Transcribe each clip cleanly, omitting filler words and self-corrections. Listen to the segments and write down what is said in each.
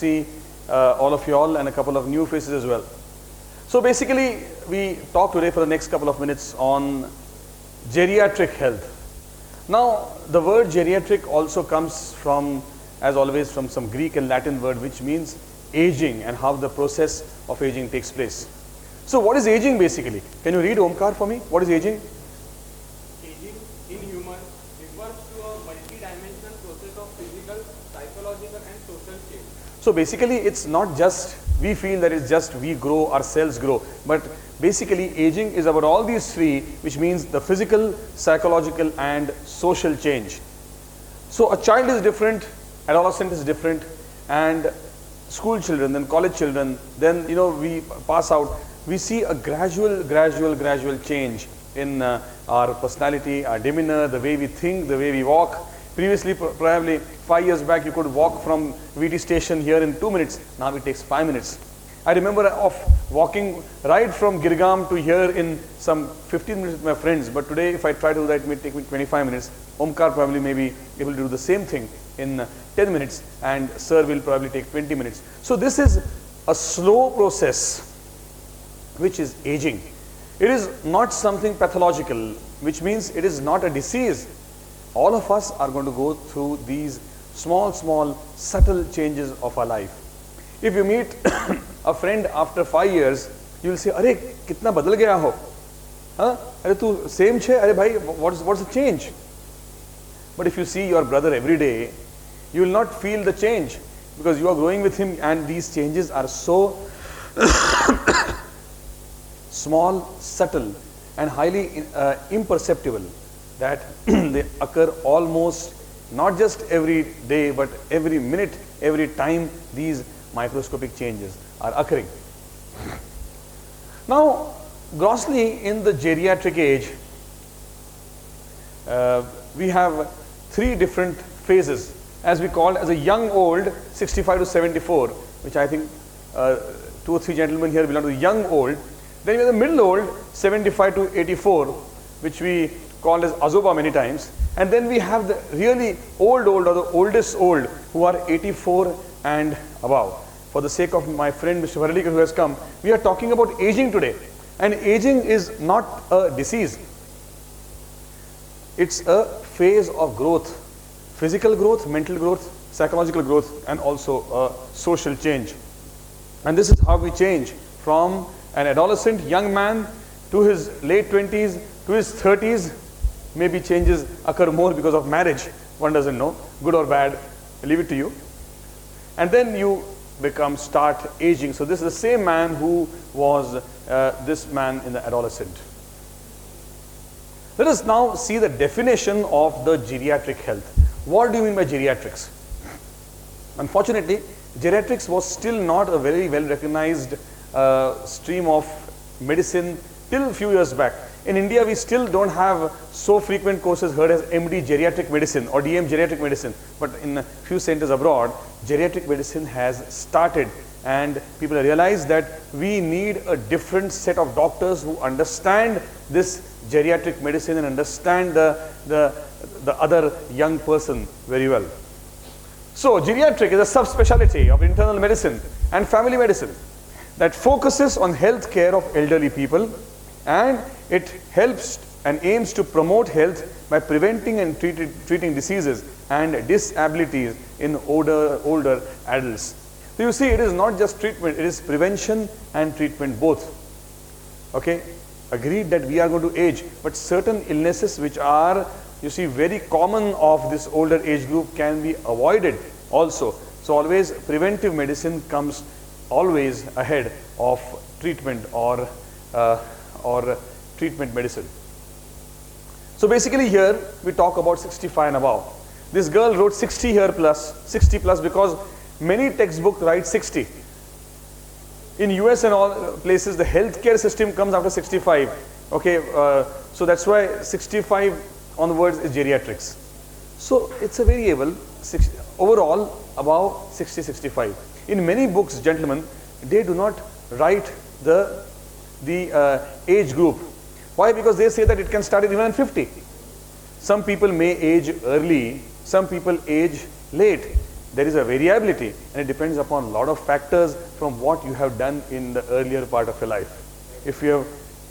see all of you all and a couple of new faces as well. So basically, we talk today for the next couple of minutes on geriatric health. Now, the word geriatric also comes from, as always, from some Greek and Latin word which means aging and how the process of aging takes place. So what is aging basically? Can you read Omkar for me? What is aging? Aging in humans refers to a multi-dimensional process of physical, psychological and social change. So basically, it's not just, we feel that it's just we grow, our cells grow, but basically aging is about all these three, which means the physical, psychological and social change. So a child is different, adolescent is different, and school children, then college children, then we pass out, we see a gradual change in our personality, our demeanor, the way we think, the way we walk. Previously, probably 5 years back, you could walk from VT station here in 2 minutes. Now it takes 5 minutes. I remember of walking right from Girgam to here in some 15 minutes with my friends. But today, if I try to do that, it may take me 25 minutes. Omkar probably may be able to do the same thing in 10 minutes, and Sir will probably take 20 minutes. So this is a slow process, which is aging. It is not something pathological, which means it is not a disease. All of us are going to go through these small, subtle changes of our life. If you meet a friend after 5 years, you will say, "Arey, kitna badal gaya ho? Huh? Arey, tu same che? Arey bhai, what's the change?" But if you see your brother every day, you will not feel the change because you are growing with him, and these changes are so small, subtle, and highly imperceptible that they occur almost not just every day, but every minute, every time these microscopic changes are occurring. Now, grossly in the geriatric age, we have 3 different phases, as we call as a young old, 65 to 74, which I think 2 or 3 gentlemen here belong to the young old. Then we have the middle old, 75 to 84, which we call as Azoba many times. And then we have the really old or the oldest old, who are 84 and above. For the sake of my friend Mr. Varlikar who has come, we are talking about aging today. And aging is not a disease. It's a phase of growth, physical growth, mental growth, psychological growth, and also a social change. And this is how we change from an adolescent young man to his late 20s, to his 30s. Maybe changes occur more because of marriage. One doesn't know, good or bad, I leave it to you. And then you start aging. So this is the same man who was this man in the adolescent. Let us now see the definition of the geriatric health. What do you mean by geriatrics? Unfortunately, geriatrics was still not a very well recognized stream of medicine till a few years back. In India, we still don't have so frequent courses heard as MD geriatric medicine or DM geriatric medicine. But in a few centers abroad, geriatric medicine has started, and people realize that we need a different set of doctors who understand this geriatric medicine and understand the other young person very well. So geriatric is a subspecialty of internal medicine and family medicine that focuses on health care of elderly people, and it helps and aims to promote health by preventing and treating diseases and disabilities in older adults. So you see, it is not just treatment, it is prevention and treatment both. Okay, agreed that we are going to age, but certain illnesses which are, you see, very common of this older age group can be avoided also. So always preventive medicine comes always ahead of treatment or treatment medicine. So basically here we talk about 65 and above. This girl wrote 60 here plus, 60 plus, because many textbooks write 60. In US and all places, the healthcare system comes after 65. Okay, so that's why 65 onwards is geriatrics. So it's a variable, overall above 60, 65. In many books, gentlemen, they do not write the age group. Why? Because they say that it can start at even 50. Some people may age early, some people age late. there is a variability, and it depends upon a lot of factors from what you have done in the earlier part of your life. If you have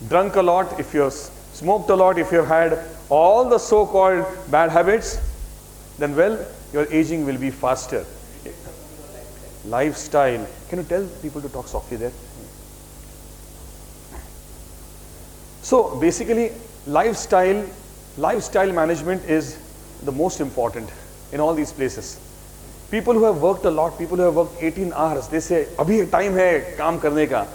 drunk a lot, if you have smoked a lot, if you have had all the so-called bad habits, then well, your aging will be faster. Lifestyle. Can you tell people to talk softly there? So basically, lifestyle management is the most important in all these places. People who have worked a lot, people who have worked 18 hours, they say, abhi time hai kaam karne ka.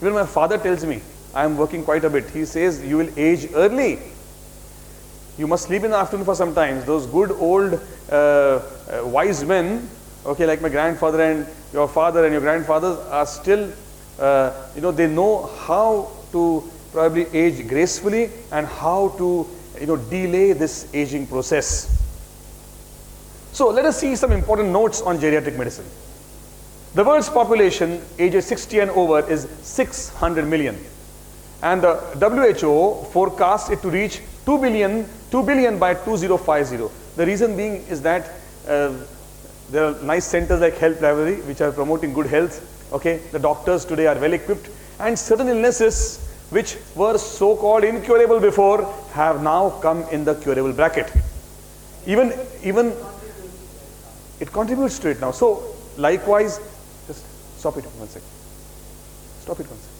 Even my father tells me, I am working quite a bit. He says, you will age early. You must sleep in the afternoon for some time. Those good old wise men, okay, like my grandfather and your father and your grandfathers are still, they know how to probably age gracefully and how to, delay this aging process. So let us see some important notes on geriatric medicine. The world's population ages 60 and over is 600 million. And the WHO forecasts it to reach 2 billion by 2050. The reason being is that there are nice centers like Health Library which are promoting good health. Okay, the doctors today are well equipped, and certain illnesses which were so-called incurable before have now come in the curable bracket. Even it contributes to it now. So likewise, just stop it 1 second. Stop it 1 second.